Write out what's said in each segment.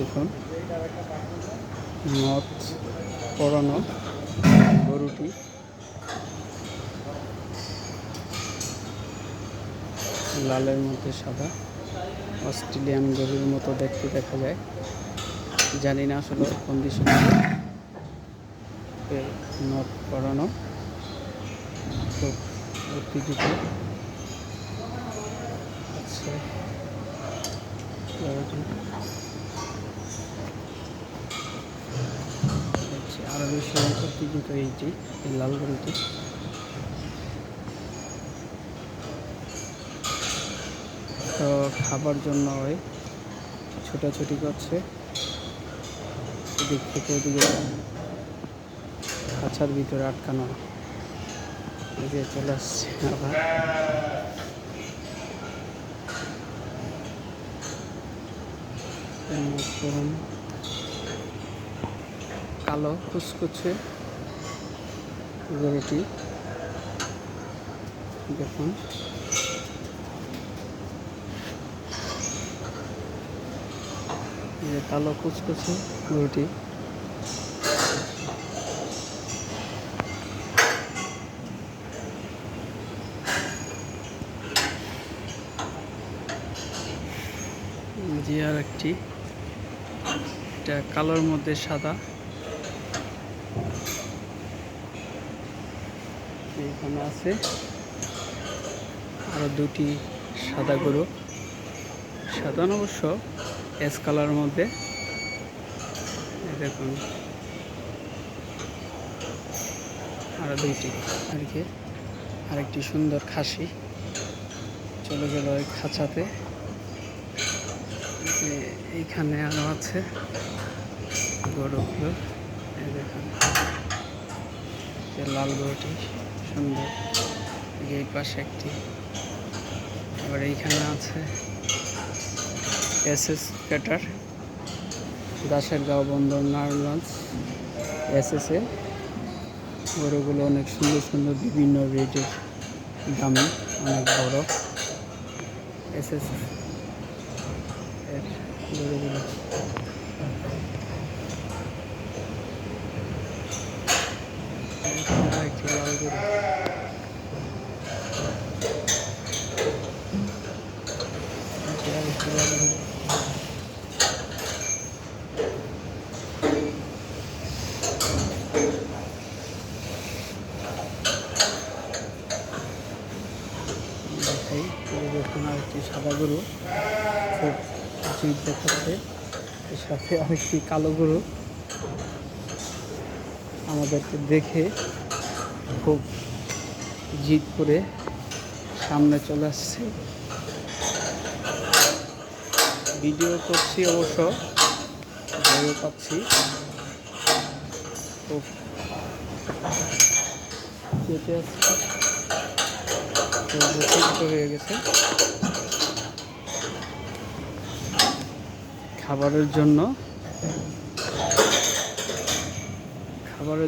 দেখুন নথ পরানো গরুটি লালের মধ্যে সাদা, অস্ট্রেলিয়ান গরুর মতো দেখতে দেখা যায়। জানি না আসলে কন্ডিশন নথ পরানো, খুব উত্তেজিত। আচ্ছা, আরো বেশি উত্তেজিত এই লাল গরুটি। তো খাবার জন্য ওই ছোটাছুটি করছে, এদিক থেকে ওদিকে খাঁচার ভিতরে আটকানো, এদিকে চলে আসছে আবার। কালো কুচকুচে গরুটি দেখুন, কালো কুচকুচে গরুটি। জি, আর একটি, এটা কালোর মধ্যে সাদা। এখানে আছে আরো দুটি সাদা গরু, সাদা অবশ্য এস কালার মধ্যে। দেখুন আরো দুইটি আর কি। আরেকটি সুন্দর খাসি চলে গেল ওই খাঁচাতে। এইখানে আরো আছে গরুগুলো, দেখুন লাল গরুটি সুন্দর, এই পাশে একটি। আবার এইখানে আছে এসএস ক্যাটার, দাসেরগাঁও বন্দর নারায়ণগঞ্জ এসএসএ। গরুগুলো অনেক সুন্দর সুন্দর, বিভিন্ন রেটের, দামি, অনেক বড় এসএস এর গরুগুলো। একটি লাল গরু, দেখুন আরেকটি সাদা গরু, খুব জিদ দেখাচ্ছে। এর সাথে আরেকটি কালো গরু আমাদেরকে দেখে খুব জিদ করে সামনে চলে আসছে। ভিডিও করছি অবশ্য, ভয়ও পাচ্ছি, খুব চেপে আসছে, হয়ে গেছে। খাবারের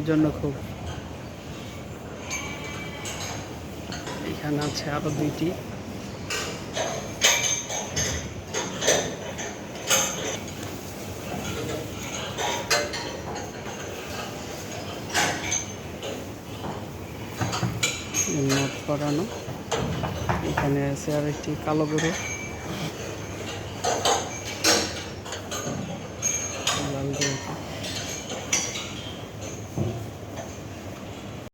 জন্য খুব। এখানে আছে আরো দুইটি, নথ পরানো। এখানে আছে আর একটি কালো গরু।